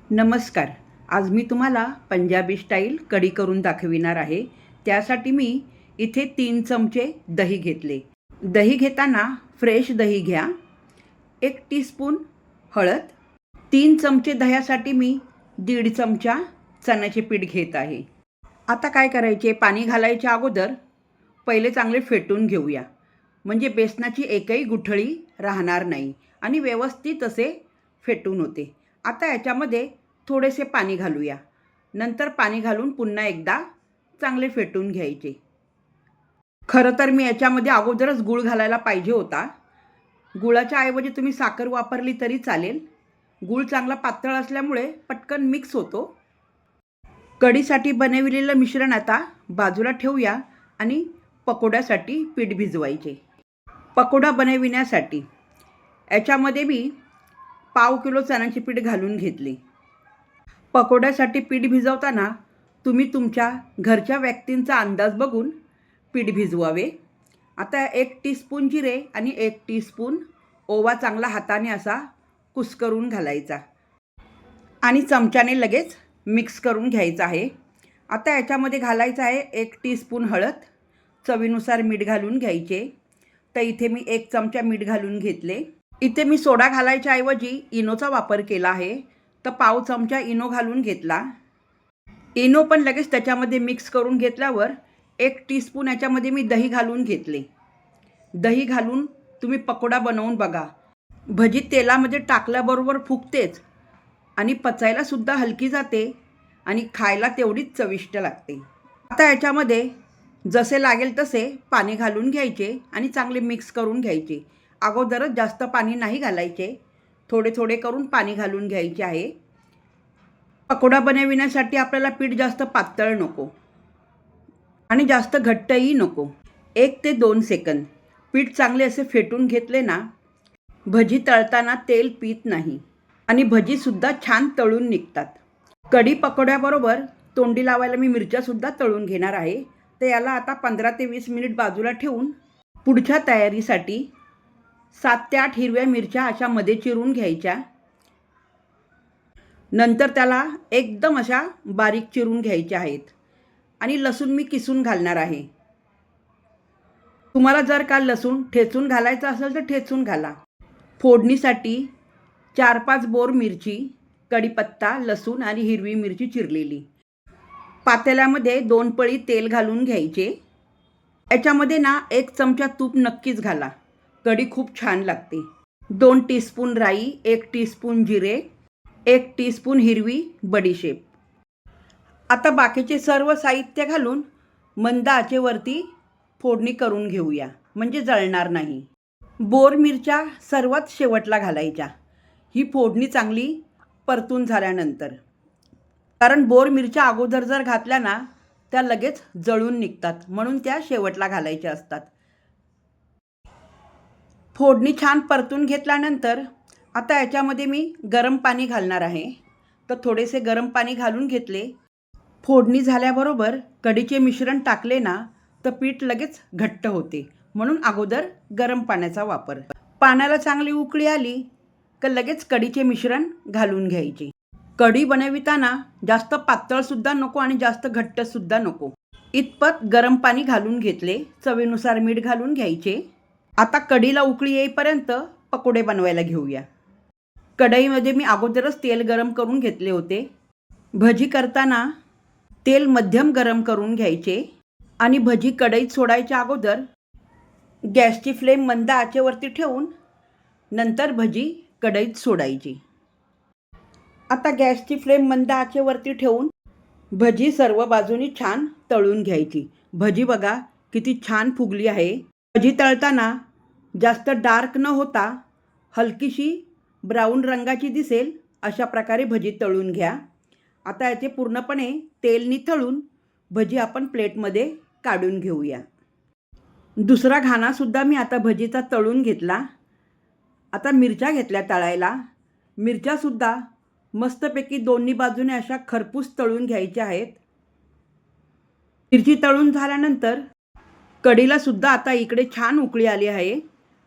नमस्कार. आज मी तुम्हाला पंजाबी स्टाईल कढी करून दाखविणार आहे. त्यासाठी मी इथे 3 चमचे दही घेतले. दही घेताना फ्रेश दही घ्या. 1 टीस्पून हळद. 3 चमचे दह्यासाठी मी 1.5 चमचा चण्याचे पीठ घेत आहे. आता काय करायचे, पाणी घालायच्या अगोदर पहिले चांगले फेटून घेऊया. म्हणजे बेसनाची एकही गुठळी राहणार नाही आणि व्यवस्थित असे फेटून होते. आता याच्यामध्ये थोडेसे पाणी घालूया. नंतर पाणी घालून पुन्हा एकदा चांगले फेटून घ्यायचे. खरं तर मी याच्यामध्ये अगोदरच गूळ घालायला पाहिजे होता. गुळाच्या ऐवजी तुम्ही साखर वापरली तरी चालेल. गूळ चांगला पातळ असल्यामुळे पटकन मिक्स होतो. कढीसाठी बनविलेलं मिश्रण आता बाजूला ठेवूया आणि पकोड्यासाठी पीठ भिजवायचे. पकोडा बनविण्यासाठी याच्यामध्ये मी पाव किलो चण्याचे पीठ घालून घेतले. पकोड्यासाठी पीठ भिजवताना तुम्ही तुमच्या घरच्या व्यक्तींचा अंदाज बघून पीठ भिजवावे. आता 1 टीस्पून जिरे आणि 1 टीस्पून ओवा चांगला हाताने असा कुस्करून घालायचा आणि चमच्याने लगेच मिक्स करून घ्यायचा आहे. आता याच्यामध्ये घालायचं आहे 1 टीस्पून हळद. चवीनुसार मीठ घालून घ्यायचे. तर इथे मी 1 चमचा मीठ घालून घेतले. इथे मी सोडा घालायच्या ऐवजी इनोचा वापर केला आहे. तर पाव चमचा इनो घालून घेतला. इनो पण लगेच त्याच्यामध्ये मिक्स करून घेतल्यावर 1 टीस्पून याच्यामध्ये मी दही घालून घेतले. दही घालून तुम्ही पकोडा बनवून बघा. भजी तेलामध्ये टाकल्याबरोबर फुगतेच आणि पचायलासुद्धा हलकी जाते आणि खायला तेवढीच चविष्ट लागते. आता याच्यामध्ये जसे लागेल तसे पाणी घालून घ्यायचे आणि चांगले मिक्स करून घ्यायचे. अगोदरच जास्त पाणी नाही घालायचे. थोडे थोडे करून पाणी घालून घ्यायचे आहे. पकोडा बनविण्यासाठी आपल्याला पीठ जास्त पातळ नको आणि जास्त घट्टही नको. 1 ते 2 सेकंद पीठ चांगले असे फेटून घेतले ना, भजी तळताना तेल पीत नाही आणि भजीसुद्धा छान तळून निघतात. कढी पकोड्याबरोबर तोंडी लावायला मी मिरच्यासुद्धा तळून घेणार आहे. तर याला आता 15 ते 20 मिनिट बाजूला ठेवून पुढच्या तयारीसाठी 7 ते 8 हिरव्या मिरच्या अशा मध्ये चिरून घ्यायच्या. नंतर त्याला एकदम अशा बारीक चिरून घ्यायच्या आहेत आणि लसूण मी किसून घालणार आहे. तुम्हाला जर का लसूण ठेचून घालायचं असेल तर ठेचून घाला. फोडणीसाठी 4-5 बोर मिरची, कढीपत्ता, लसूण आणि हिरवी मिरची चिरलेली. पातेल्यामध्ये 2 पळी तेल घालून घ्यायचे. याच्यामध्ये ना 1 चमचा तूप नक्कीच घाला. कढी खूप छान लागते. 2 टीस्पून राई, 1 टीस्पून जिरे, 1 टीस्पून हिरवी बडीशेप. आता बाकीचे सर्व साहित्य घालून मंद आचेवरती फोडणी करून घेऊया, म्हणजे जळणार नाही. बोर मिरच्या सर्वात शेवटला घालायच्या. ही फोडणी चांगली परतून झाल्यानंतर, कारण बोर मिरच्या अगोदर जर घातल्या ना त्या लगेच जळून निघतात, म्हणून त्या शेवटला घालायच्या असतात. फोडणी छान परतून घेतल्यानंतर आता याच्यामध्ये मी गरम पाणी घालणार आहे. तर थोडेसे गरम पाणी घालून घेतले. फोडणी झाल्याबरोबर कढीचे मिश्रण टाकले ना तर पीठ लगेच घट्ट होते, म्हणून अगोदर गरम पाण्याचा वापर. पाण्याला चांगली उकळी आली की लगेच कढीचे मिश्रण घालून घ्यायचे. कढी बनविताना जास्त पातळसुद्धा नको आणि जास्त घट्टसुद्धा नको. इतपत गरम पाणी घालून घेतले. चवीनुसार मीठ घालून घ्यायचे. आता कढीला उकळी येईपर्यंत पकोडे बनवायला घेऊया. कढईमध्ये मी अगोदरच तेल गरम करून घेतले होते. भजी करताना तेल मध्यम गरम करून घ्यायचे आणि भजी कढईत सोडायच्या अगोदर गॅसची फ्लेम मंद आचेवरती ठेवून नंतर भजी कढईत सोडायची. आता गॅसची फ्लेम मंद आचेवरती ठेवून भजी सर्व बाजूनी छान तळून घ्यायची. भजी बघा किती छान फुगली आहे. भजी तळताना जास्त डार्क न होता हलकीशी ब्राऊन रंगाची दिसेल अशा प्रकारे भजी तळून घ्या. आता याचे पूर्णपणे तेल निथळून भजी आपण प्लेटमध्ये काढून घेऊया. दुसरा घाणासुद्धा मी आता भजीचा तळून घेतला. आता मिरच्या घेतल्या तळायला. मिरच्यासुद्धा मस्तपैकी दोन्ही बाजूने अशा खरपूस तळून घ्यायच्या आहेत. मिरची तळून झाल्यानंतर कढीलासुद्धा आता इकडे छान उकळी आली आहे.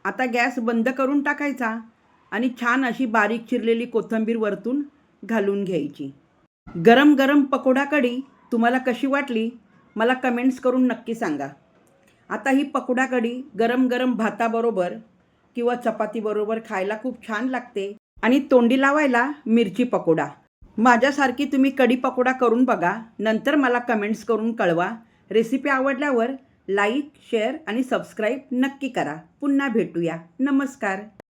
आता गॅस बंद करून टाकायचा आणि छान अशी बारीक चिरलेली कोथिंबीर वरतून घालून घ्यायची. गरम गरम पकोडा कढी तुम्हाला कशी वाटली मला कमेंट्स करून नक्की सांगा. आता ही पकोडा कढी गरम गरम भाताबरोबर किंवा चपातीबरोबर खायला खूप छान लागते आणि तोंडी लावायला मिरची पकोडा. माझ्यासारखी तुम्ही कढी पकोडा करून बघा, नंतर मला कमेंट्स करून कळवा. रेसिपी आवडल्यावर लाईक, शेअर आणि सबस्क्राईब नक्की करा. पुन्हा भेटूया. नमस्कार.